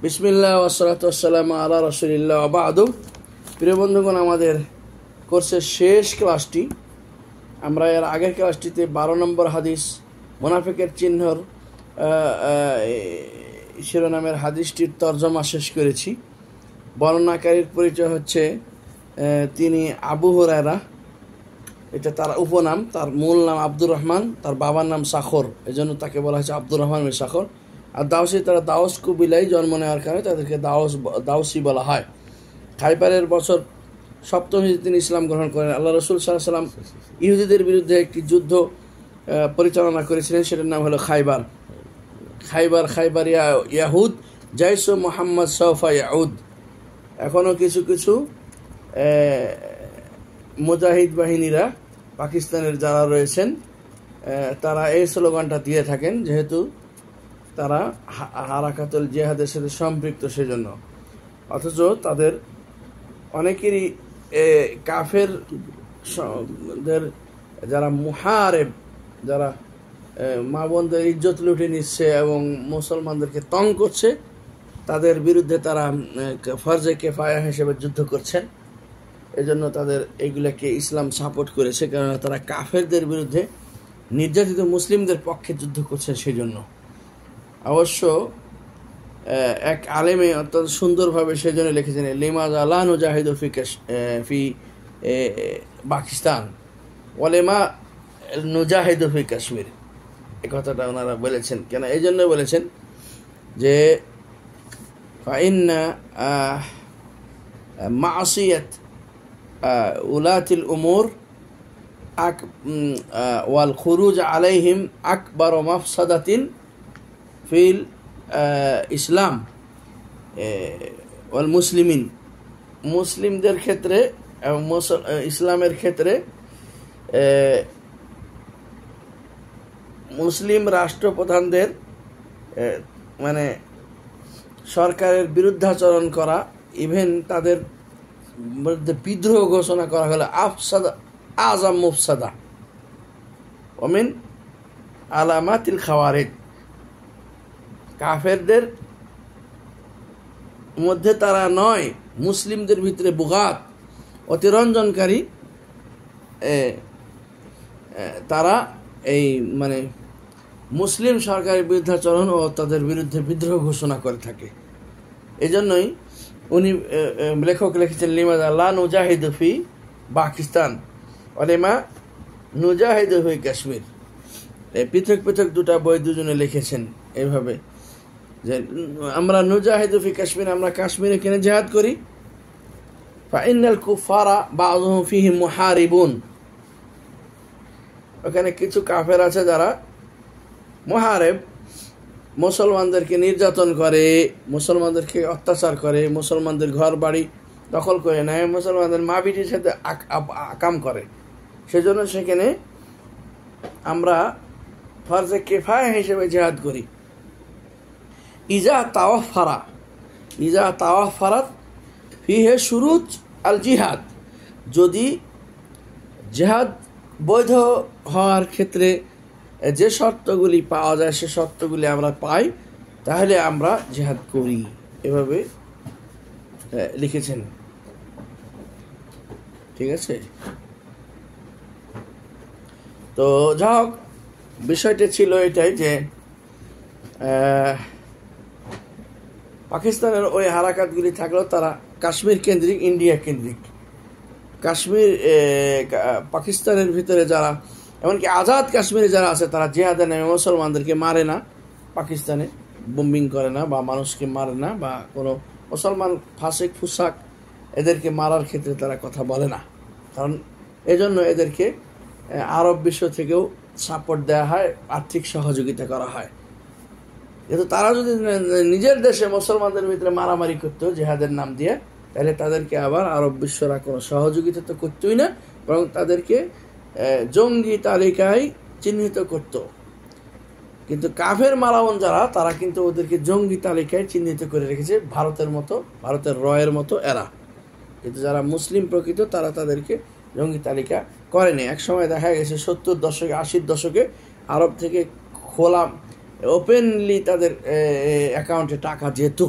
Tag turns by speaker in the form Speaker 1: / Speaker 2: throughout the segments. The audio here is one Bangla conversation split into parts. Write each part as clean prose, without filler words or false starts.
Speaker 1: বিসমিল্লাহ ওয়াসসালাতু ওয়াসসালামু আলা রাসূলিল্লাহ ওয়া বা'দু। প্রিয় বন্ধুগণ, আমাদের কোর্সের শেষ ক্লাসটি, আমরা এর আগের ক্লাসটিতে 12 নম্বর হাদিস মুনাফিকের চিহ্নর শিরোনামের হাদিসটির তর্জমা শেষ করেছি। বর্ণনাকারীর পরিচয় হচ্ছে তিনি আবু হুরায়রা, এটা তার উপনাম। তার মূল নাম আব্দুর রহমান, তার বাবার নাম সাখর, এজন্য তাকে বলা হয়েছে আব্দুর রহমান বিন সাখর। আর দাওসি, তারা দাওস কবিলায় জন্ম নেওয়ার কারণে তাদেরকে দাওসি বলা হয়। খাইবারের বছর 7ম হিজরিতে তিনি ইসলাম গ্রহণ করেন। আল্লাহ রসুল সাল্লাল্লাহু আলাইহি ওয়াসাল্লাম ইহুদিদের বিরুদ্ধে একটি যুদ্ধ পরিচালনা করেছিলেন, সেটার নাম হলো খাইবার ইয়াহুদ জাইসু মোহাম্মদ সৌফা ইয়াউদ। এখনও কিছু কিছু মুজাহিদ বাহিনীরা পাকিস্তানের যারা রয়েছেন তারা এই স্লোগানটা দিয়ে থাকেন, যেহেতু তারা হারাকাতুল জিহাদের সাথে সম্পৃক্ত সেজন্য। অথচ তাদের অনেকেরই কাফেরদের যারা মুহারেব, যারা মা বোনদের ইজ্জত লুটে নিচ্ছে এবং মুসলমানদেরকে তং করছে, তাদের বিরুদ্ধে তারা ফরজে কেফায়া হিসেবে যুদ্ধ করছেন। এজন্য তাদের এইগুলোকে ইসলাম সাপোর্ট করেছে, কারণ তারা কাফেরদের বিরুদ্ধে নির্যাতিত মুসলিমদের পক্ষে যুদ্ধ করছে। সেই জন্য অবশ্য এক আলেমে অত্যন্ত সুন্দরভাবে সেজন্য লিখেছেন, লিমাযা লা নুজাহিদু ফি পাকিস্তান ওয়ালিমা নুজাহিদু ফি কাশ্মীর। এই কথাটা ওনারা বলেছেন কেন? এই জন্য বলেছেন যে ফাইন্না মাসিয়াত উলাতিল উমুর ওয়াল খুরুজ আলাইহিম আকবার মাফসাদাতিন ফিল ইসলাম ওয়াল মুসলিমিন। মুসলিমদের ক্ষেত্রে এবং ইসলামের ক্ষেত্রে মুসলিম রাষ্ট্রপ্রধানদের মানে সরকারের বিরুদ্ধাচরণ করা, ইভেন তাদের বিরুদ্ধে বিদ্রোহ ঘোষণা করা হলো আফসাদা আযাম মুফসাদা ওমিন আলামাতিল খাওয়ারিজ। কাফেরদের মধ্যে তারা নয়, মুসলিমদের ভিতরে বুগাত, অতিরঞ্জনকারী, তারা এই মানে মুসলিম সরকারের বিরুদ্ধাচরণ ও তাদের বিরুদ্ধে বিদ্রোহ ঘোষণা করে থাকে। এই জন্যই উনি লেখক লিখেছেন, লিমাযা লা নুজাহিদু ফি পাকিস্তান ওয়ালিমা নুজাহিদু ফি কাশ্মীর। পৃথক পৃথক দুটা বই দুজনে লিখেছেন এইভাবে যে আমরা নুজাহিদু ফি কাশ্মীর, আমরা কাশ্মীরে কেন জিহাদ করি। ফাইনাল কুফারা বাযুহুম ফিহিম মুহারিবুন, ওখানে কিছু কাফের আছে যারা মুহারেব, মুসলমানদেরকে নির্যাতন করে, মুসলমানদেরকে অত্যাচার করে, মুসলমানদের ঘর বাড়ি দখল করে নেয়, মুসলমানদের মা বিটির সাথে আকাম করে। সেজন্য সেখানে আমরা ফরজে কিফায়া হিসেবে জিহাদ করি। ইজা তাওয়াফারাত ফিহে শুরুত আল জিহাদ, যদি জিহাদ বৈধ হওয়ার ক্ষেত্রে যে শর্তগুলি পাওয়া যায়, সে শর্তগুলি আমরা পাই, তাহলে আমরা জিহাদ করি। এভাবে লিখেছেন। ঠিক আছে, তো যা হোক, বিষয়টা ছিল এটাই যে পাকিস্তানের ওই হারাকাতগুলি থাকলেও তারা কাশ্মীর কেন্দ্রিক, ইন্ডিয়া কেন্দ্রিক। কাশ্মীর পাকিস্তানের ভিতরে যারা, এমনকি আজাদ কাশ্মীরে যারা আছে, তারা জিহাদে নেমে মুসলমানদেরকে মারে না, পাকিস্তানে বোম্বিং করে না বা মানুষকে মারে না, বা কোনো মুসলমান ফাসিক ফুসাক এদেরকে মারার ক্ষেত্রে তারা কথা বলে না। কারণ এজন্য এদেরকে আরব বিশ্ব থেকেও সাপোর্ট দেওয়া হয়, আর্থিক সহযোগিতা করা হয়। কিন্তু তারা যদি নিজের দেশে মুসলমানদের ভিতরে মারামারি করতো জিহাদের নাম দিয়ে, তাহলে তাদেরকে আবার আরব বিশ্বরা কোনো সহযোগিতা তো করতোই না, বরং তাদেরকে জঙ্গি তালিকায় চিহ্নিত করত। কিন্তু কাফের মালাউন যারা, তারা কিন্তু ওদেরকে জঙ্গি তালিকায় চিহ্নিত করে রেখেছে, ভারতের রয়ের মতো এরা। কিন্তু যারা মুসলিম প্রকৃত, তারা তাদেরকে জঙ্গি তালিকা করেনি। এক সময় দেখা গেছে 70 দশকে 80 দশকে আরব থেকে খোলা ওপেনলি তাদের অ্যাকাউন্টে টাকা যেত,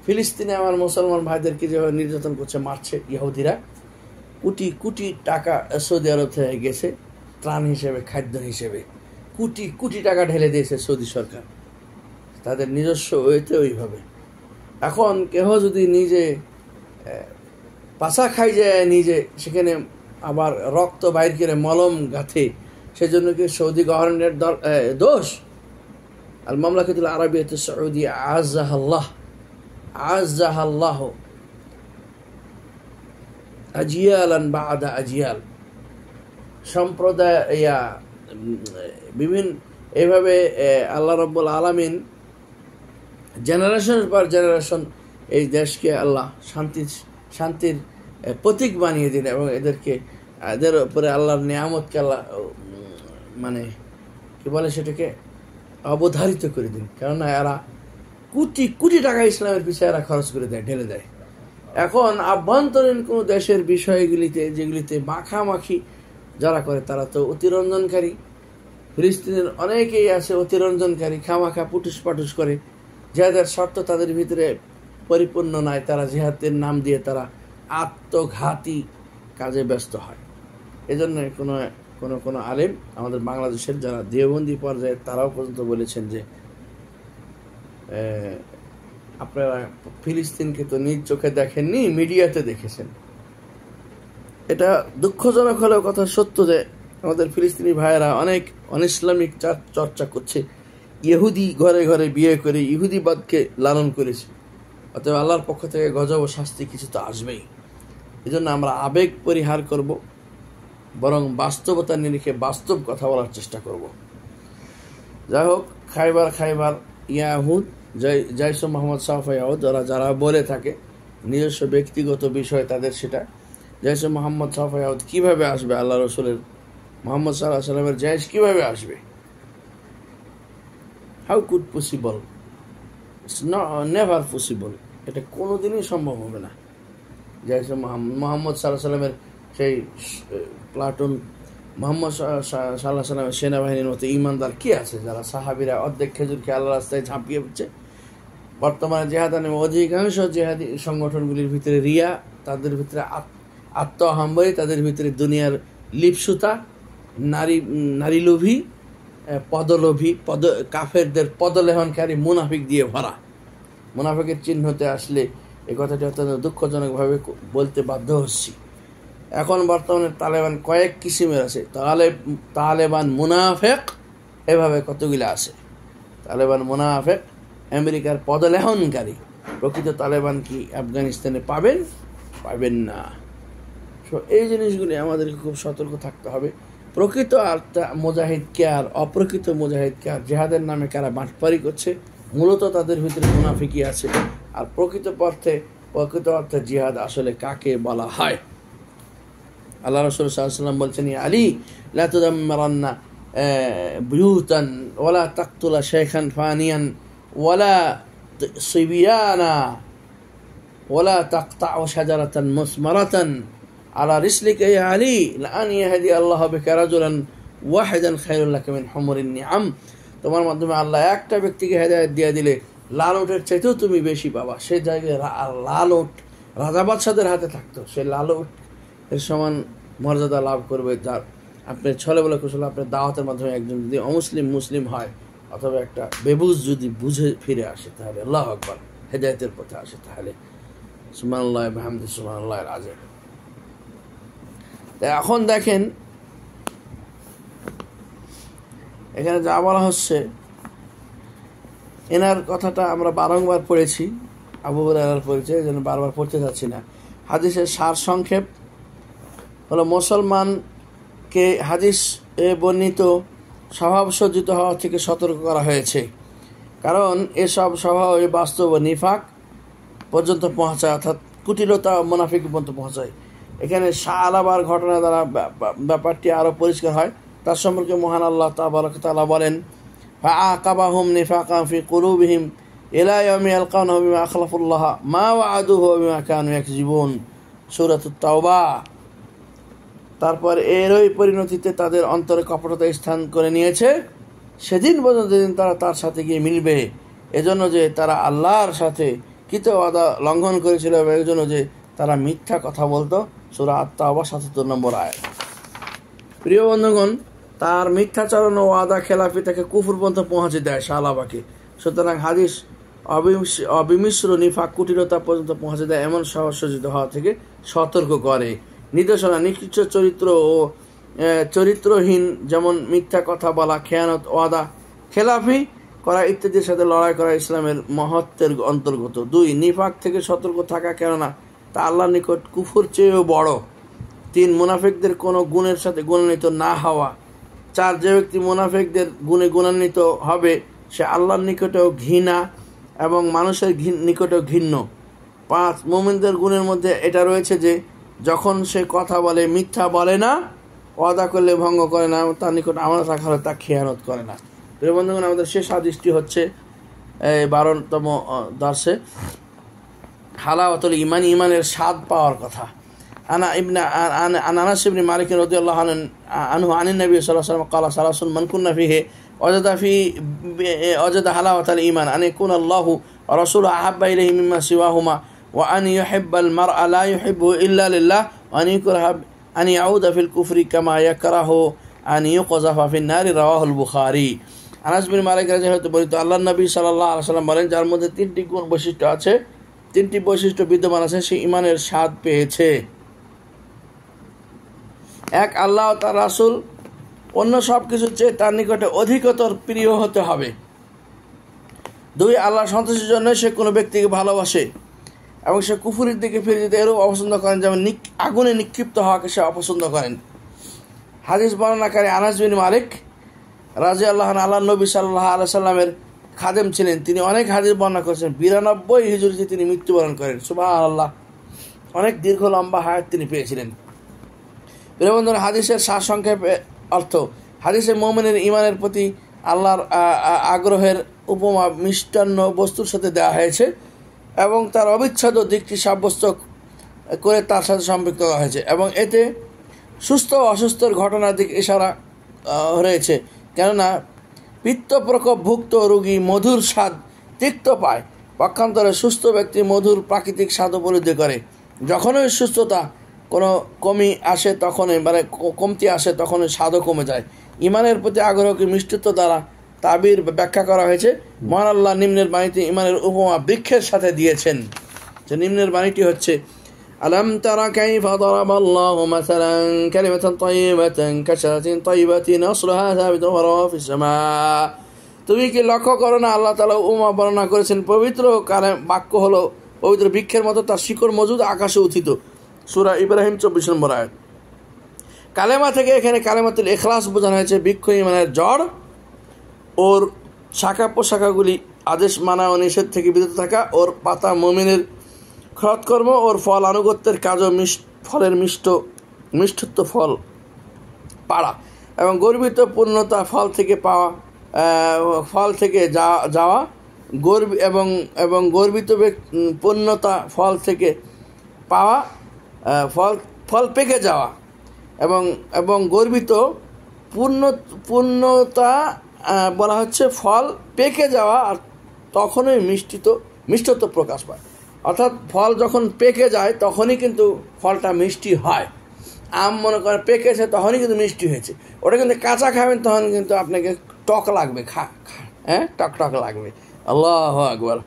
Speaker 1: ফিলিস্তিনে আমার মুসলমান ভাইদেরকে যেভাবে নির্যাতন করছে, মারছে ইহুদিরা, কোটি কোটি টাকা সৌদি আরব থেকে গেছে ত্রাণ হিসেবে, খাদ্য হিসেবে কোটি কোটি টাকা ঢেলে দিয়েছে সৌদি সরকার তাদের নিজস্ব ওয়েতে ওইভাবে। এখন কেহ যদি নিজে পাশা খাই যায়, নিজে সেখানে আবার রক্ত বাইর করে মলম গাঁথে, সেজন্য কি সৌদি গভর্নমেন্টের দোষ? আল মামলাকাতুল আরাবিয়াতুস সাউদিয়া আযাহাল্লাহ আযাহাল্লাহ আজিয়ালান বাদা আজিয়াল, সম্প্রদায় বিভিন্ন এইভাবে আল্লাহ রাব্বুল আলামিন জেনারেশনের পর জেনারেশন এই দেশকে আল্লাহ শান্তির প্রতীক বানিয়ে দিন এবং এদের উপরে আল্লাহর নিয়ামতকে আল্লাহ মানে কি বলে সেটাকে অবধারিত করে দিন। কেননা এরা কোটি কোটি টাকা ইসলামের পিছিয়ে এরা খরচ করে দেয়, ঢেলে দেয়। এখন আভ্যন্তরীণ কোনো দেশের বিষয়গুলিতে যেগুলিতে মাখামাখি যারা করে তারা তো অতিরঞ্জনকারী। ফিলিস্তিনের অনেকেই আছে অতিরঞ্জনকারী, খামাখা পুটুস পাটুস করে, যাদের শর্ত তাদের ভিতরে পরিপূর্ণ নয়, তারা জিহাদের নাম দিয়ে তারা আত্মঘাতী কাজে ব্যস্ত হয়। এজন্য কোনো আলেম আমাদের বাংলাদেশের যারা দেওবন্দি পর্যায়ে তারাও পর্যন্ত বলেছেন যে আপনারা ফিলিস্তিনকে তো নিজ চোখে দেখেননি, মিডিয়াতে দেখেছেন। এটা দুঃখজনক হলেও কথা সত্য যে আমাদের ফিলিস্তিনি ভাইয়েরা অনেক অনইসলামিক চর্চা করছে, ইহুদি ঘরে ঘরে বিয়ে করে ইহুদিবাদকে লালন করেছে। অতএব আল্লাহর পক্ষ থেকে গজব ও শাস্তি কিছু তো আসবেই। এই জন্য আমরা আবেগ পরিহার করব, বরং বাস্তবতার নিরিখে বাস্তব কথা বলার চেষ্টা করব। যাই হোক, খাইবার ইয়াহুদ জাইশ মোহাম্মদ সাফ ইয়াহুদ যারা বলে থাকে নিজস্ব ব্যক্তিগত বিষয় তাদের, সেটা জাইশ মোহাম্মদ সাফ ইয়াহুদ কীভাবে আসবে, আল্লাহ রসুলের মোহাম্মদ সাল্লাল্লাহু আলাইহি ওয়াসাল্লামের জাইশ কীভাবে আসবে? How could possible? It's never possible. এটা কোনোদিনই সম্ভব হবে না। জাইশ মোহাম্মদ সাল্লাল্লাহু আলাইহি ওয়াসাল্লামের সেই প্লাটুন মোহাম্মদ সাল্লাল্লাহু আলাইহি ওয়াসাল্লামের সেনাবাহিনীর মতো ইমানদার কি আছে যারা সাহাবীরা অর্ধেক খেজুরকে আল্লাহ রাস্তায় ঝাঁপিয়ে পড়ছে? বর্তমানে জেহাদ অধিকাংশ জেহাদি সংগঠনগুলির ভিতরে রিয়া, তাদের ভিতরে আত্ম আহম্বরী, তাদের ভিতরে দুনিয়ার লিপসুতা, নারী লোভী, পদলোভী, কাফেরদের পদলেহনকারী মুনাফিক দিয়ে ভরা। মুনাফিকের চিহ্নতে আসলে এই কথাটি অত্যন্ত দুঃখজনকভাবে বলতে বাধ্য হচ্ছি। এখন বর্তমানে তালেবান কয়েক কিসিমের আছে, তালেবান মুনাফেক, এভাবে কতগুলো আছে। তালেবান মুনাফেক, আমেরিকার পদলেহনকারী। প্রকৃত তালেবান কি আফগানিস্তানে পাবেন না। এই জিনিসগুলি আমাদেরকে খুব সতর্ক থাকতে হবে। প্রকৃত মুজাহিদ কে আর অপ্রকৃত মুজাহিদ কে আর, জেহাদের নামে কারা বাঁটপারি করছে, মূলত তাদের ভিতরে মুনাফিকি আছে। আর প্রকৃত অর্থে জিহাদ আসলে কাকে বলা হয়? আল্লাহ রাসূল সাল্লাল্লাহু আলাইহি ওয়াসাল্লাম বলছেন, আলী লা তুদাম্মিরান্না বুয়ুতান ওয়ালা তাকতুলা শাইখান ফানিয়ান ওয়ালা সিবিয়ানা ওয়ালা তাকতাউ শাজারাতান মুসমারাতান আলা রিসলিকা ইয়া আলী লাআন ইয়াহদি আল্লাহু বিকা রাজুলান ওয়াহিদান খায়রুল লাকা মিন হুমুরিন নিআম। তোমার মাধ্যমে আল্লাহ একটা ব্যক্তিকে হেদায়েত দিয়ে দিলে লাল উটের চাইতেও তুমি বেশি পাবা। সেই জায়গায় লাল উট রাজা বাদশাদের হাতে থাকতো, সেই লাল উট এর সমান মর্যাদা লাভ করবে যার আপনি ছলে বলে কুশল আপনার দাওয়াতের মাধ্যমে একজন যদি মুসলিম হয়, অথবা একটা বেবুজ যদি বুঝে ফিরে আসে, তাহলে আল্লাহু আকবার হেদায়েতের পথে আসে, তাহলে সুবহানাল্লাহ বিহামদিহি সুবহানাল্লাহিল আযীম। এখন দেখেন এখানে যা বলা হচ্ছে, এনার কথাটা আমরা বারংবার পড়েছি, আবু হুরায়রার পরিচয়, এই জন্য বারবার পড়তে যাচ্ছি না। হাদিসের সার সংক্ষেপ হলো, মুসলমানকে হাদিস বর্ণিত স্বভাবসজ্জিত হওয়া থেকে সতর্ক করা হয়েছে, কারণ এসব স্বভাব বাস্তব নিফাক পর্যন্ত পৌঁছায়, অর্থাৎ কুটিলতা মুনাফিক পর্যন্ত পৌঁছায়। এখানে শাআলাবার ঘটনা দ্বারা ব্যাপারটি আরও পরিষ্কার হয়। তার সম্পর্কে মহান আল্লাহ তাবারক ওয়া তাআলা বলেন, ফাআকাবাহুম নিফাকান ফি কুলুবিহিম ইলা ইয়াউমি ইয়ালকাউনাহু বিমা আখলাফুল্লাহ মা ওয়া'আদুহু ওয়া বিমা কানু ইয়াকযিবুন, সূরাতুত তাওবা। তারপর এরই পরিণতিতে তাদের অন্তরে কপটতা স্থান করে নিয়েছে, সেদিন পর্যন্ত যেদিন তারা তার সাথে গিয়ে মিলবে, এজন্য যে তারা আল্লাহর সাথে কি কৃত ওয়াদা লঙ্ঘন করেছিল এর জন্য যে তারা মিথ্যা কথা বলতো। সূরা আত-তাওবা ৭৭ নম্বর আয়াত। প্রিয় বন্ধুগণ, তার মিথ্যাচরণ ও ওয়াদা খেলাফি তাকে কুফর পর্যন্ত পৌঁছে দেয় শাহলাবাকে। সুতরাং হাদিস অবিমিশ্র নিফাক কুটিলতা পর্যন্ত পৌঁছে দেয় এমন সহসজ্জিত হওয়া থেকে সতর্ক করে। নির্দেশনা: নিকৃষ্ট চরিত্র ও চরিত্রহীন, যেমন মিথ্যা কথা বলা, খেয়ানত, ওয়াদা খেলাফি করা ইত্যাদির সাথে লড়াই করা ইসলামের মহত্বের অন্তর্গত। 2. নিফাক থেকে সতর্ক থাকা, কেননা তা আল্লাহর নিকট কুফর চেয়েও বড়। 3. মুনাফিকদের কোনো গুণের সাথে গুণান্বিত না হওয়া। 4. যে ব্যক্তি মুনাফিকদের গুণে গুণান্বিত হবে সে আল্লাহর নিকটেও ঘৃণা এবং মানুষের নিকটেও ঘৃণ্য। 5. মুমিনদের গুণের মধ্যে এটা রয়েছে যে যখন সে কথা বলে মিথ্যা বলে না, ওয়াদা করলে ভঙ্গ করে না, তার নিকট আমানত রাখা হলে তা খেয়ানত করে না। প্রিয় বন্ধুগণ, আমাদের শেষ হাদিসটি হচ্ছে 12তম দর্শে হালাওয়াতুল ঈমান, ঈমানের স্বাদ পাওয়ার কথা। আনাস ইবনে মালিক রাদিয়াল্লাহু আনহু আনিন নবী সাল্লাল্লাহু আলাইহি ওয়াসাল্লাম ক্বালা সালাসুন মান কুন্না ফিহি ওয়াজাদা হালাওয়াতাল ঈমান আন ইয়াকুনা আল্লাহু ওয়া রাসূলুহু আহাব্বা ইলাইহি মিম্মা সিওয়াহুমা ওয়া আন ইউহিব্বাল মারআ লা ইউহিব্বুহু ইল্লা লিল্লাহ ওয়া আন ইয়াকরাহা আন ইয়াউদা ফিল কুফরি কামা ইয়াকরাহু আন ইউকযাফা ফিন নারি। রাওয়াহুল বুখারী। আনাস বিন মালিক রাদিয়াল্লাহু বর্ণিত, আল্লাহর নবী সাল্লাল্লাহু আলাইহি ওয়াসাল্লাম বলেন, যার মধ্যে 3টি গুণ বৈশিষ্ট্য আছে, 3টি বৈশিষ্ট্য বিদ্যমান আছে, সে ঈমানের স্বাদ পেয়েছে। 1. আল্লাহ ও তার রাসূল অন্য সব কিছুর চেয়ে তার নিকটে অধিকতর প্রিয় হতে হবে। 2. আল্লাহর সন্তুষ্টির জন্য সে কোনো ব্যক্তিকে ভালোবাসে এবং সে কুফুরির দিকে ফিরে যেতে এরও অপছন্দ করেন, যেমন আগুনে নিক্ষিপ্ত হওয়াকে সে অপছন্দ করেন। হাদিস বর্ণনাকারী আনাস বিন মালিক রাদিয়াল্লাহু আনহু আল্লাহর নবী সাল্লাল্লাহু আলাইহি সাল্লামের খাদেম ছিলেন। তিনি অনেক হাদিস বর্ণনা করেছেন। 92 হিজরিতে তিনি মৃত্যুবরণ করেন। সুবহানাল্লাহ, অনেক দীর্ঘ লম্বা হায়াত তিনি পেয়েছিলেন। প্রিয় বন্ধুরা, হাদিসের সারসংক্ষেপে অর্থ: হাদিসে মুমিনের ঈমানের প্রতি আল্লাহর আগ্রহের উপমা মিষ্টান্ন বস্তুর সাথে দেওয়া হয়েছে এবং তার অবিচ্ছেদ্য দিকটি সাব্যস্ত করে তার সাথে সম্পৃক্ত করা হয়েছে এবং এতে সুস্থ ও অসুস্থর ঘটনার দিক ইশারা রয়েছে। কেননা পিত্ত প্রকোপভুক্ত রোগী মধুর স্বাদ তিক্ত পায়, পক্ষান্তরে সুস্থ ব্যক্তি মধুর প্রাকৃতিক স্বাদ উপলব্ধি করে। যখনই সুস্থতা কোনো কমতি আসে তখনই স্বাদও কমে যায়। ঈমানের প্রতি আগ্রহকে মিষ্টত্ব দ্বারা তাবির ব্যাখ্যা করা হয়েছে। মহান আল্লাহ নিম্নের বাণীতে ঈমানের উপমা বৃক্ষের সাথে দিয়েছেন। যে নিম্নের বাণীটি হচ্ছে: আলাম তারা কাইফা দারাবাল্লাহু মাসালান কালিমাতান তাইয়্যিবাতান কাশারাতিন তাইয়্যিবাতিন আসলুহা সাবিতুন ওয়া রাওয়া ফিস সামা। তুমি কি লক্ষ্য করো না, আল্লাহ তাআলা উপমা বর্ণনা করেছেন পবিত্র বাক্য হলো পবিত্র বৃক্ষের মতো, তার শিকড় মজুদ, আকাশে উত্থিত। সূরা ইব্রাহিম 24 নম্বর আয়াত। কালেমা থেকে এখানে কালেমাতুল ইখলাস বোঝানো হয়েছে। বৃক্ষ ঈমানের জড়, ওর শাখা প্রশাখাগুলি আদেশ মানা ও নিষেধ থেকে বিরত থাকা, ওর পাতা মুমিনের সৎকর্ম, ওর ফল আনুগত্যের কাজও ফলের মিষ্টত্ব ফল পাড়া এবং গর্বিত পূর্ণতা ফল থেকে যাওয়া এবং গর্বিত পূর্ণতা ফল থেকে পাওয়া, ফল পেকে যাওয়া এবং গর্বিত পূর্ণতা বলা হচ্ছে ফল পেকে যাওয়া, আর তখনই মিষ্টত্ব প্রকাশ পায়। অর্থাৎ ফল যখন পেকে যায় তখনই কিন্তু ফলটা মিষ্টি হয়। আম মনে করেন পেকেছে তখনই কিন্তু মিষ্টি হয়েছে, ওটা কিন্তু কাঁচা খাবেন তখন কিন্তু আপনাকে টক লাগবে, টক লাগবে। আল্লাহু আকবার।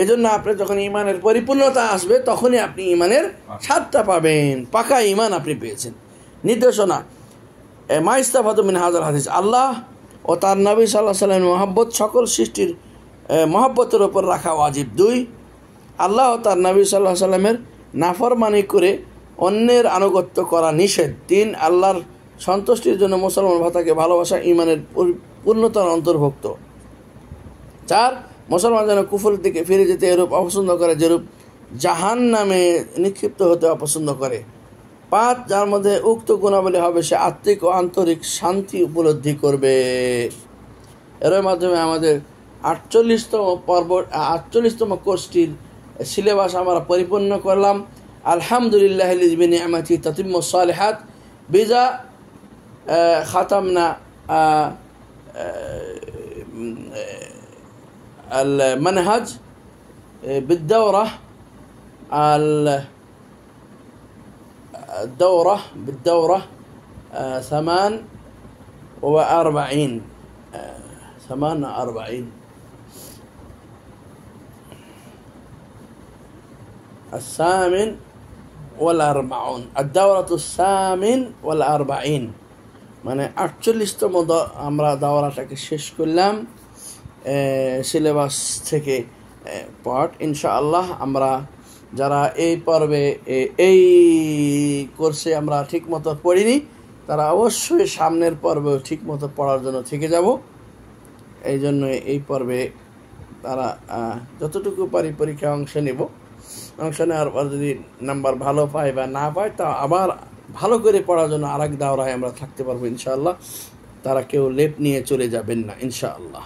Speaker 1: এই জন্য আপনি যখন ঈমানের পরিপূর্ণতা আসবে তখনই আপনি ঈমানের স্বাদটা পাবেন, পাকা ঈমান আপনি পেয়েছেন। নির্দেশনা: মা ইস্তাফাতু মিন হাযাল হাদিস, আল্লাহ ও তার নবী সাল্লাল্লাহু আলাইহি ওয়াসাল্লামের মহব্বত সকল সৃষ্টির মহব্বতের উপর রাখা ওয়াজিব। 2. আল্লাহ ও তার নবী সাল্লাল্লাহু আলাইহি ওয়াসাল্লামের নাফরমানি করে অন্যের আনুগত্য করা নিষেধ। 3. আল্লাহর সন্তুষ্টির জন্য মুসলমান ভাতাকে ভালোবাসা ঈমানের পূর্ণতার অন্তর্ভুক্ত। 4. মুসলমান যেন কুফরের দিকে ফিরে যেতে এরূপ অপছন্দ করে যেরূপ জাহান্নামে নিক্ষিপ্ত হতে অপছন্দ করে। 5. যার মধ্যে উক্ত গুণাবলী হবে সে আত্মিক ও আন্তরিক শান্তি উপলব্ধি করবে। এর মাধ্যমে আমাদের 48তম কোর্সটির সিলেবাস আমরা পরিপূর্ণ করলাম। আলহামদুলিল্লাহিল্লাযী বিনি'মাতিহি তাতিম্মুস সালিহাত। বিজা খাতামনা আল মানহাজ بالدورة بالدورة 48 48 الثامن والأربعون الدورة الثامن والأربعين মানে 48তম আমরা দাওরাটাকে শেষ করলাম সিলেবাস থেকে পার্ট। ইনশাআল্লাহ আমরা যারা এই পর্বে এই কোর্সে আমরা ঠিকমতো পড়িনি তারা অবশ্যই সামনের পর্বেও ঠিকমতো পড়ার জন্য থেকে যাব। এই জন্য এই পর্বে তারা যতটুকু পারি পরীক্ষায় অংশ নেওয়ার পর যদি নাম্বার ভালো পায় বা না পায় তা আবার ভালো করে পড়ার জন্য আরেক দাওরায় আমরা থাকতে পারবো ইনশাআল্লাহ। তারা কেউ লেপ নিয়ে চলে যাবেন না ইনশাআল্লাহ।